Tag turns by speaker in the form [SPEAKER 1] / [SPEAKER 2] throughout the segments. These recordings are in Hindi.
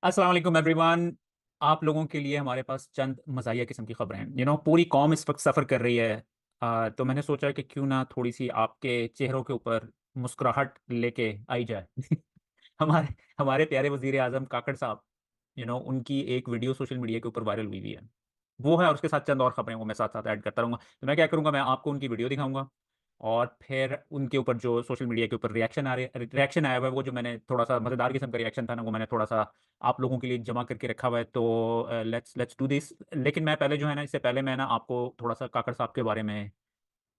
[SPEAKER 1] अस्सलाम वालेकुम एवरीवन। आप लोगों के लिए हमारे पास चंद मज़ाहिया किस्म की खबरें हैं। पूरी कौम इस वक्त सफ़र कर रही है। तो मैंने सोचा कि क्यों ना थोड़ी सी आपके चेहरों के ऊपर मुस्कुराहट लेके आई जाए। हमारे हमारे प्यारे वजीर आज़म काकड़ साहब, उनकी एक वीडियो सोशल मीडिया के ऊपर वायरल हुई है। वो है, और उसके साथ चंद और खबरें वो मैं साथ साथ ऐड करता रहूँगा। तो मैं क्या करूँगा, मैं आपको उनकी वीडियो दिखाऊंगा और फिर उनके ऊपर जो सोशल मीडिया के ऊपर रिएक्शन आया हुआ है, वो जो मैंने थोड़ा सा मज़ेदार किस्म का रिएक्शन था ना, वो मैंने थोड़ा सा आप लोगों के लिए जमा करके रखा हुआ है। तो लेट्स डू दिस। लेकिन मैं पहले जो है ना, इससे पहले मैं ना आपको थोड़ा सा काकड़ साहब के बारे में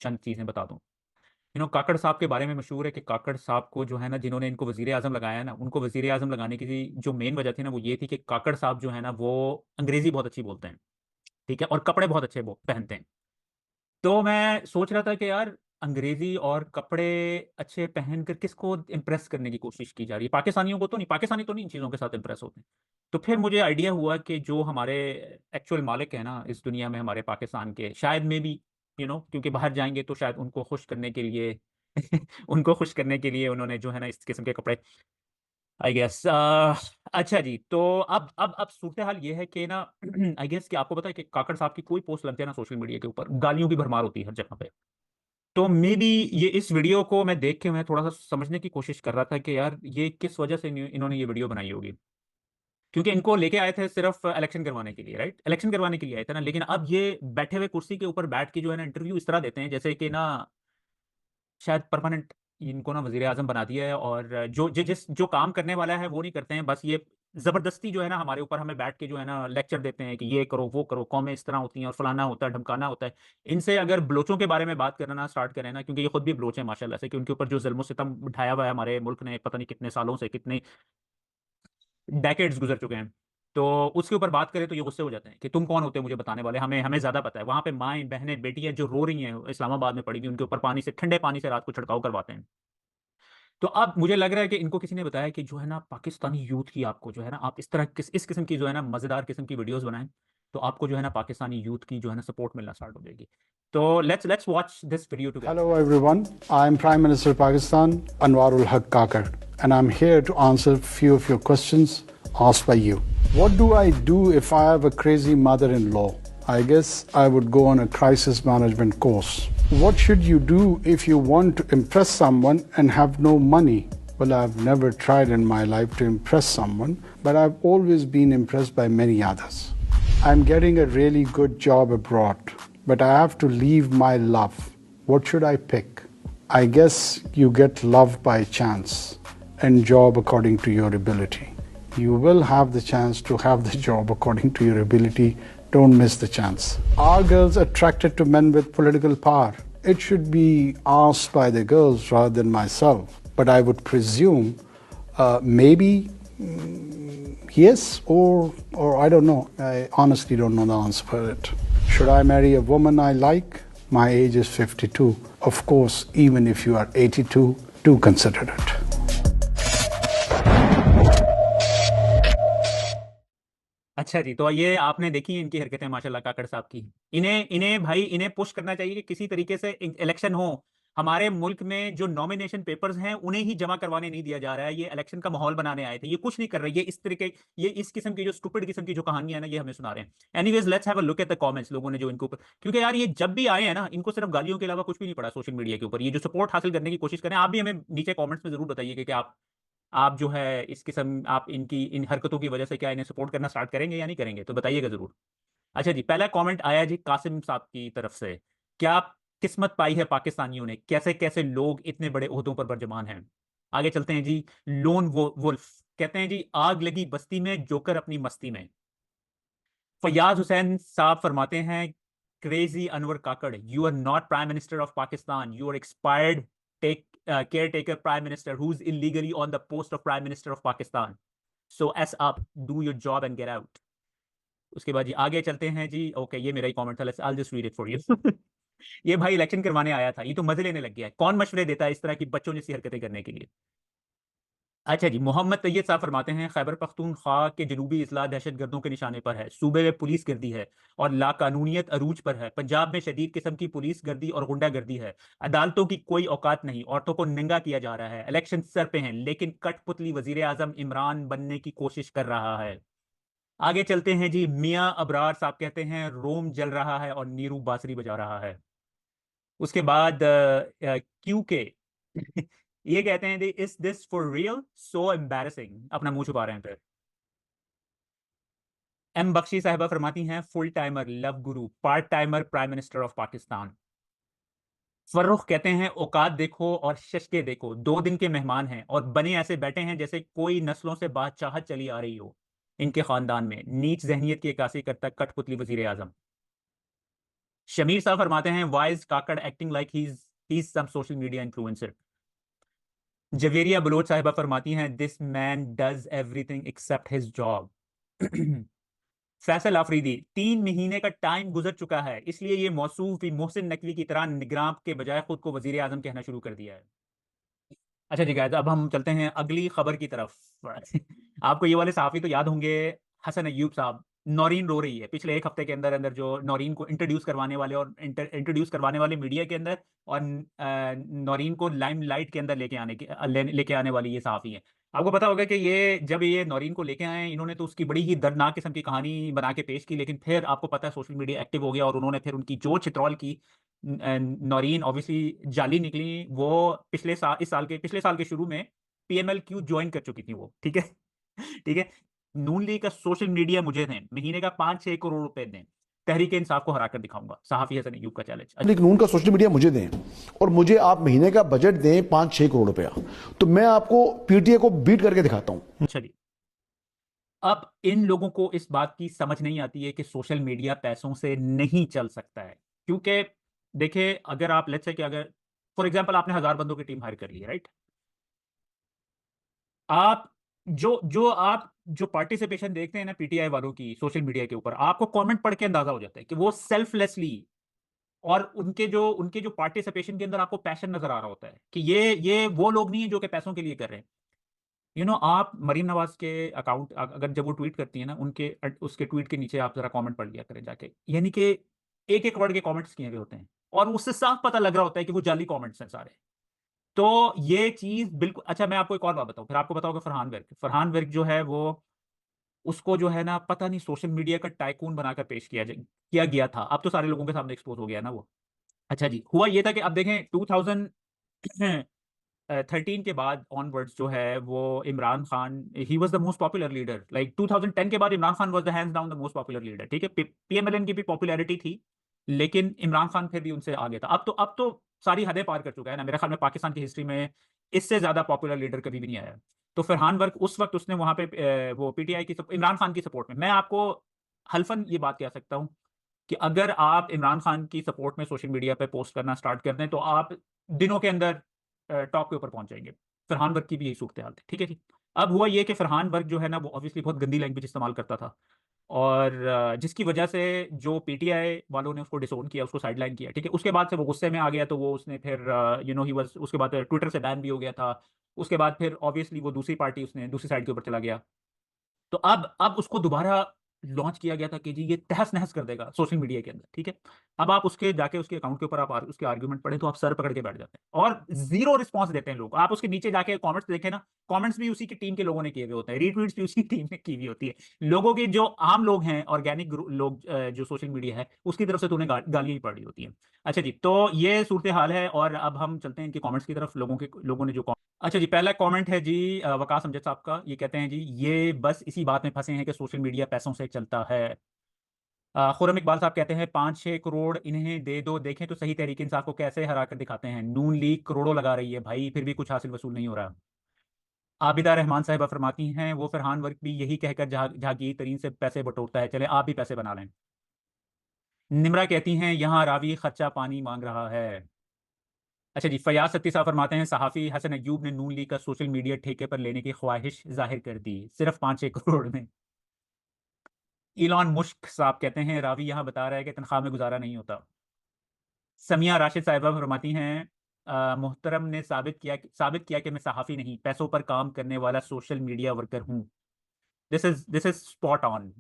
[SPEAKER 1] चंद चीज़ें बता दूं। काकड़ साहब के बारे में मशहूर है कि काकड़ साहब को जो है ना, जिन्होंने इनको वजीर आजम लगाया है ना, उनको वजीर आजम लगाने की जो मेन वजह थी ना, वो ये थी कि काकड़ साहब जो है ना, वो अंग्रेजी बहुत अच्छी बोलते हैं। ठीक है, और कपड़े बहुत अच्छे वो पहनते हैं। तो मैं सोच रहा था कि यार, अंग्रेजी और कपड़े अच्छे पहनकर किसको इम्प्रेस करने की कोशिश की जा रही है? पाकिस्तानियों को तो नहीं, पाकिस्तानी तो नहीं इन चीज़ों के साथ इम्प्रेस होते हैं। तो फिर मुझे आइडिया हुआ कि जो हमारे एक्चुअल मालिक हैं ना इस दुनिया में, हमारे पाकिस्तान के, शायद में भी क्योंकि बाहर जाएंगे तो शायद उनको खुश करने के लिए उनको खुश करने के लिए उन्होंने जो है ना इस किस्म के कपड़े, आई गेस। अच्छा जी, तो अब सूरत हाल ये है कि ना आई गेस कि आपको पता है कि काकड़ साहब की कोई पोस्ट लगती है ना सोशल मीडिया के ऊपर, गालियों की भरमार होती है हर जगह पे। तो मे बी ये इस वीडियो को मैं देख के मैं थोड़ा सा समझने की कोशिश कर रहा था कि यार, ये किस वजह से इन्होंने ये वीडियो बनाई होगी। क्योंकि इनको लेके आए थे सिर्फ इलेक्शन करवाने के लिए, राइट? इलेक्शन करवाने के लिए आए थे ना, लेकिन अब ये बैठे हुए कुर्सी के ऊपर बैठ के जो है ना इंटरव्यू इस तरह देते हैं जैसे कि ना शायद परमानेंट इनको ना वजीर आजम बना दिया है, और जो काम करने वाला है वो नहीं करते हैं, बस ये जबरदस्ती जो है ना हमारे ऊपर हमें बैठ के जो है ना लेक्चर देते हैं कि ये करो वो करो, कौमें इस तरह होती हैं और फलाना होता है ढमकाना होता है। इनसे अगर बलोचों के बारे में बात करना स्टार्ट करें ना, क्योंकि ये खुद भी बलोच हैं माशाल्लाह से, कि उनके ऊपर जो जुल्म सितम उठाया हुआ है हमारे मुल्क ने, पता नहीं कितने सालों से, कितने डेकेड्स गुजर चुके हैं। तो उसके ऊपर बात करें तो ये गुस्से हो जाते हैं कि तुम कौन होते हो मुझे बताने वाले, हमें हमें ज्यादा पता है। वहां पे माएं बहनें बेटियां जो रो रही हैं इस्लामाबाद में पड़ी हुई, उनके ऊपर पानी से, ठंडे पानी से रात को छिड़काव करवाते हैं। तो अब मुझे लग रहा है कि इनको किसी ने बताया कि जो है ना पाकिस्तानी यूथ की, आपको जो है ना, आप इस किस्म की जो है ना मजेदार किस्म की वीडियोस बनाएं, तो आपको जो है ना पाकिस्तानी यूथ की जो है ना सपोर्ट मिलना स्टार्ट हो जाएगी। तो let's watch this video together.
[SPEAKER 2] Hello everyone, I am Prime Minister of Pakistan Anwarul Haq Kakar and I am here to answer a few of your questions asked by you. What do I do if I have a crazy mother-in-law? I guess I would go on a crisis management course. What should you do if you want to impress someone and have no money? Well, I've never tried in my life to impress someone, but I've always been impressed by many others. I'm getting a really good job abroad, but I have to leave my love. What should I pick? I guess you get love by chance and job according to your ability. You will have the chance to have the job according to your ability. Don't miss the chance. Are girls attracted to men with political power? It should be asked by the girls rather than myself. But I would presume maybe yes, or I don't know. I honestly don't know the answer for it. Should I marry a woman I like? My age is 52. Of course, even if you are 82, do consider it.
[SPEAKER 1] अच्छा जी, तो ये आपने देखी है इनकी हरकतें माशाल्लाह काकड़ साहब की। इन्हें इन्हें भाई इन्हें पुश करना चाहिए कि किसी तरीके से इलेक्शन हो। हमारे मुल्क में जो नॉमिनेशन पेपर्स हैं उन्हें ही जमा करवाने नहीं दिया जा रहा है। ये इलेक्शन का माहौल बनाने आए थे, ये कुछ नहीं कर रहे। ये इस तरीके, ये इस किस्म की जो स्टूपिड किस्म की जो कहानियां है ना, ये हमें सुना रहे हैं। Anyways, let's have a look at the comments, लोगों ने जो इनको ऊपर, क्योंकि यार ये जब भी आए हैं ना, इनको सिर्फ गालियों के अलावा कुछ भी नहीं पड़ा सोशल मीडिया के ऊपर। ये जो सपोर्ट हासिल करने की कोशिश करें, आप भी हमें नीचे कमेंट्स में जरूर बताइए कि आप जो है इस किस्म, आप इनकी इन हरकतों की वजह से क्या इन्हें सपोर्ट करना स्टार्ट करेंगे या नहीं करेंगे, तो बताइएगा जरूर। अच्छा जी, पहला कमेंट आया जी कासिम साहब की तरफ से। क्या किस्मत पाई है पाकिस्तानियों ने, कैसे कैसे लोग इतने बड़े ओहदों पर बरजमान हैं। आगे चलते हैं जी। लोन वुल्फ कहते हैं जी, आग लगी बस्ती में जोकर अपनी मस्ती में। फयाज हुसैन साहब फरमाते हैं, crazy Anwar Kakar, you are not prime minister of Pakistan, you are expired take care taker prime minister who is illegally on the post of prime minister of Pakistan. So as up, do your job and get out. उसके बाद जी आगे चलते हैं जी। ओके, ये मेरा ही कमेंट था, let's I will just read it for you. ये भाई इलेक्शन करवाने आया था, ये तो मजे लेने लग गया है। कौन मशवरे देता है इस तरह की बच्चों जैसी हरकतें करने के लिए? अच्छा जी, मोहम्मद तैयब साहब फरमाते हैं खैबर पख्तूनख्वा के जनूबी अजला दहशतगर्दों के निशाने पर है, सूबे में पुलिस गर्दी है और लाकानूनियत अरूज पर है। पंजाब में शदीद किस्म की पुलिस गर्दी और गुंडागर्दी है। अदालतों की कोई औकात नहीं, औरतों को नंगा किया जा रहा है। इलेक्शन सर पे हैं लेकिन कठपुतली वजीर आजम इमरान बनने की कोशिश कर रहा है। आगे चलते हैं जी, मियाँ अबरार साहब कहते हैं रोम जल रहा है और नीरू बांसुरी बजा रहा है। उसके बाद क्यू के ये कहते हैं is this for real, so embarrassing, अपना मुंह छुपा रहे हैं फिर। एम बख्शी साहिबा फरमाती हैं full timer love Guru, part timer prime minister of Pakistan. Farrukh कहते हैं औकात देखो और शशके देखो, 2 दिन के मेहमान हैं और बने ऐसे बैठे हैं जैसे कोई नस्लों से बादशाहत चली आ रही हो इनके खानदान में। नीच जहनीत की अक्कासी करता कठपुतली वजीर आजम। शमीर साहब फरमाते हैं why's Kakar acting like he is some social media influencer. Javeria Baloch साहिबा फरमाती हैं this man does everything except his job. Faisal Afridi, 3 महीने का टाइम गुजर चुका है इसलिए ये मौसूफ भी मोहसिन नकवी की तरह निगरान के बजाय खुद को वजीर आजम कहना शुरू कर दिया है। अच्छा जी गाइस, अब हम चलते हैं अगली खबर की तरफ। आपको ये वाले सहाफी तो याद होंगे, हसन अय्यूब साहब। नौरीन रो रही है पिछले एक हफ्ते के अंदर अंदर, जो नौरीन को इंट्रोड्यूस करवाने वाले और इंट्रोड्यूस करवाने वाले मीडिया के अंदर और नौरीन को लाइमलाइट के अंदर लेके आने वाली ये सहाफी है। आपको पता होगा कि ये जब ये नौरीन को लेके आए इन्होंने तो उसकी बड़ी ही दर्दनाक किस्म की कहानी बना के पेश की, लेकिन फिर आपको पता है सोशल मीडिया एक्टिव हो गया और उन्होंने फिर उनकी जो चित्रौल की नौरीन ऑब्वियसली जाली निकली। वो पिछले साल के शुरू में PMLQ ज्वाइन कर चुकी थी वो, ठीक है। ठीक है। नून लीग का सोशल मीडिया मुझे दें, महीने का 5-6 करोड़ रुपए दें, तहरीक इंसाफ को हरा कर दिखाऊंगा। सहाफी हसन अय्यूब का चैलेंज।
[SPEAKER 3] लेकिन नून का सोशल मीडिया मुझे दें और मुझे आप महीने का बजट दें 5-6 करोड़ रुपया, तो मैं आपको PTA को बीट करके दिखाता हूं।
[SPEAKER 1] अच्छा जी, अब इन लोगों को इस बात की समझ नहीं आती है कि सोशल मीडिया पैसों से नहीं चल सकता है। क्योंकि देखिए, अगर आप लेट्स से कि अगर फॉर एग्जांपल आपने 1000 बंदों की टीम हायर कर ली है, राइट। आप जो पार्टिसिपेशन देखते हैं ना PTI वालों की सोशल मीडिया के ऊपर, आपको कमेंट पढ़ के अंदाजा हो जाता है कि वो सेल्फलेसली, और उनके जो पार्टिसिपेशन के अंदर आपको पैशन नजर आ रहा होता है कि ये वो लोग नहीं है जो कि पैसों के लिए कर रहे हैं। आप मरीम नवाज के अकाउंट अगर जब वो ट्वीट करती है ना, उनके उसके ट्वीट के नीचे आप जरा कमेंट पढ़ लिया करें जाके, यानी कि एक एक वर्ड के कमेंट्स किए हुए होते हैं और उससे साफ पता लग रहा होता है कि वो जाली कमेंट्स हैं सारे। तो ये चीज बिल्कुल। अच्छा, मैं आपको एक और बात बताऊं, फिर आपको बताओगे फरहान वर्क जो है वो, उसको जो है ना, पता नहीं सोशल मीडिया का टाइकून बनाकर पेश किया गया था। अब तो सारे लोगों के सामने एक्सपोज हो गया ना वो। अच्छा जी, हुआ ये था कि अब देखें 2013 के बाद ऑनवर्ड्स जो है वो Imran Khan he was the most popular leader. Like 2010 के बाद Imran Khan was the hands down the most popular leader, ठीक है। PMLN की भी पॉपुलैरिटी थी लेकिन इमरान खान फिर भी उनसे आगे था। अब तो सारी हदें पार कर चुका है ना, मेरे ख्याल में पाकिस्तान की हिस्ट्री में इससे ज्यादा पॉपुलर लीडर कभी भी नहीं आया। तो फरहान वर्क उस वक्त उसने वहां पे वो PTI की इमरान खान की सपोर्ट में, मैं आपको हल्फन ये बात कह सकता हूँ कि अगर आप इमरान खान की सपोर्ट में सोशल मीडिया पे पोस्ट करना स्टार्ट कर दें तो आप दिनों के अंदर टॉप के ऊपर पहुंच जाएंगे। फरहान वर्क की भी यही सूरत हाल थी, ठीक है जी। अब हुआ ये कि फरहान वर्क जो है ना वो ऑब्वियसली बहुत गंदी लैंग्वेज इस्तेमाल करता था और जिसकी वजह से जो PTI वालों ने उसको डिसोन किया, उसको साइडलाइन किया, ठीक है। उसके बाद से वो गुस्से में आ गया तो वो उसने फिर ही वाज, उसके बाद ट्विटर से बैन भी हो गया था। उसके बाद फिर ऑब्वियसली वो दूसरी पार्टी, उसने दूसरी साइड के ऊपर चला गया। तो अब उसको दोबारा लॉन्च किया गया था कि जी ये तहस नहस कर देगा सोशल मीडिया के अंदर, ठीक है। अब आप उसके जाके उसके अकाउंट के ऊपर आप उसके आर्गुमेंट पढ़े तो आप सर पकड़ के बैठ जाते हैं और जीरो रिस्पांस देते हैं लोग। आप उसके नीचे जाके कमेंट्स देखें ना, कमेंट्स भी उसी की टीम के लोगों ने किए हुए होते हैं, रीट्वीट्स भी उसी टीम ने की हुई होती है। लोगों के जो आम लोग हैं, ऑर्गेनिक लोग जो सोशल मीडिया है उसकी तरफ से तो उन्हें गालियां ही पड़ रही होती है। अच्छा जी, तो ये सूरत हाल है और अब हम चलते हैं इनके कमेंट्स की तरफ, लोगों ने जो। अच्छा जी, पहला कमेंट है जी वकास अमजद साहब का। ये कहते हैं जी ये बस इसी बात में फंसे हैं कि सोशल मीडिया पैसों से चलता है। खुरम इकबाल साहब कहते हैं 5-6 करोड़ इन्हें दे दो, देखें तो सही तहरीक इंसाफ को कैसे हरा कर दिखाते हैं। नून लीग करोड़ों लगा रही है भाई, फिर भी कुछ हासिल वसूल नहीं हो रहा। आबिदा रहमान साहिबा फरमाती हैं वो फरहान वर्क भी यही कहकर जागीर तरीन से पैसे बटोरता है, चले आप भी पैसे बना लें। निमरा कहती हैं यहाँ रावी खर्चा पानी मांग रहा है। अच्छा जी, फयाज सत्ती साहब फरमाते हैं सहाफ़ी हसन अय्यूब ने नून लीग का सोशल मीडिया ठेके पर लेने की ख्वाहिश जाहिर कर दी सिर्फ 5-6 करोड़ में। इलॉन मुस्क साहब कहते हैं रावी यहाँ बता रहा है कि तनख्वाह में गुजारा नहीं होता। समिया राशिद साहिबा फरमाती हैं मोहतरम ने साबित किया कि मैं सहाफ़ी नहीं, पैसों पर काम करने वाला सोशल मीडिया वर्कर हूँ। This is spot on.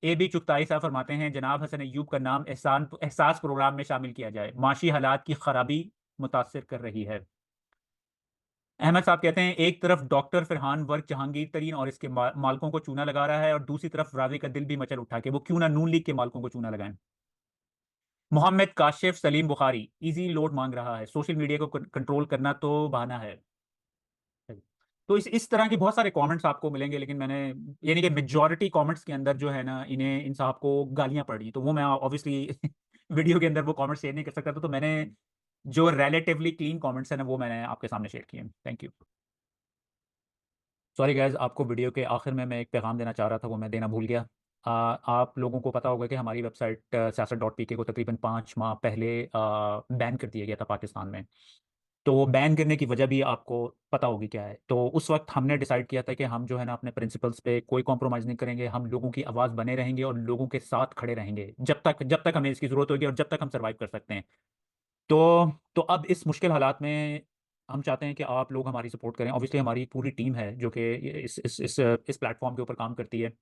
[SPEAKER 1] A B Chughtai साहब फरमाते हैं, जनाब हसन अय्यूब का नाम एहसास प्रोग्राम में शामिल किया जाए, माशी हालात की खराबी मुतासर कर रही है। अहमद साहब कहते हैं, एक तरफ डॉक्टर फरहान वर्क जहांगीर तरीन और इसके मालकों को चूना लगा रहा है, और दूसरी तरफ रावी का दिल भी मचल उठा कि वो क्यों ना नून लीग के मालकों को चूना लगाएं। मोहम्मद काशिफ सलीम बुखारी इजी लोड मांग रहा है, सोशल मीडिया को कंट्रोल करना तो बहाना है। तो इस तरह के बहुत सारे कमेंट्स आपको मिलेंगे, लेकिन मैंने यानी कि मेजॉरिटी कमेंट्स के अंदर जो है ना, इन्हें इन साहब को गालियां पड़ी, तो वो मैं ऑब्वियसली वीडियो के अंदर वो कमेंट शेयर नहीं कर सकता था, तो मैंने जो रिलेटिवली क्लीन कमेंट्स है ना, वो मैंने आपके सामने शेयर किए। Thank you. सॉरी गाइज, आपको वीडियो के आखिर में मैं एक पैगाम देना चाह रहा था, वो मैं देना भूल गया। आप लोगों को पता होगा कि हमारी वेबसाइट siyaset.pk को तकरीबन 5 माह पहले बैन कर दिया गया था पाकिस्तान में। तो बैन करने की वजह भी आपको पता होगी क्या है। तो उस वक्त हमने डिसाइड किया था कि हम जो है ना, अपने प्रिंसिपल्स पे कोई कॉम्प्रोमाइज़ नहीं करेंगे, हम लोगों की आवाज़ बने रहेंगे और लोगों के साथ खड़े रहेंगे जब तक हमें इसकी ज़रूरत होगी और जब तक हम सर्वाइव कर सकते हैं। तो अब इस मुश्किल हालात में हम चाहते हैं कि आप लोग हमारी सपोर्ट करें। ऑब्वियसली हमारी पूरी टीम है जो कि इस प्लेटफॉर्म के ऊपर काम करती है।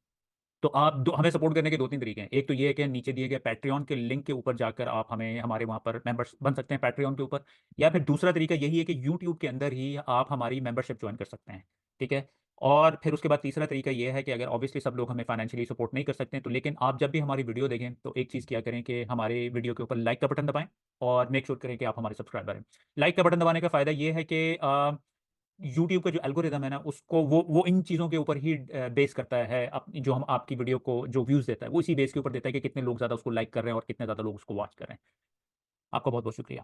[SPEAKER 1] तो आप हमें सपोर्ट करने के दो तीन तरीके हैं। एक तो ये है कि नीचे दिए गए पैट्रियन के लिंक के ऊपर जाकर आप हमें हमारे वहाँ पर मेंबर्स बन सकते हैं पैट्रियन के ऊपर, या फिर दूसरा तरीका यही है कि यूट्यूब के अंदर ही आप हमारी मेंबरशिप ज्वाइन कर सकते हैं। ठीक है। और फिर उसके बाद तीसरा तरीका ये है कि अगर ऑब्वियसली सब लोग हमें फाइनेंशियली सपोर्ट नहीं कर सकते हैं, तो लेकिन आप जब भी हमारी वीडियो देखें तो एक चीज़ क्या करें कि हमारे वीडियो के ऊपर लाइक का बटन दबाएं, और मेक श्योर करें कि आप हमारे सब्सक्राइबर हैं। लाइक का बटन दबाने का फ़ायदा ये है कि यूट्यूब का जो एल्गोरिदम है ना, उसको वो इन चीज़ों के ऊपर ही बेस करता है। जो हम आपकी वीडियो को जो व्यूज़ देता है, वो इसी बेस के ऊपर देता है कि कितने लोग ज़्यादा उसको लाइक कर रहे हैं और कितने ज़्यादा लोग उसको वॉच कर रहे हैं। आपका बहुत बहुत शुक्रिया।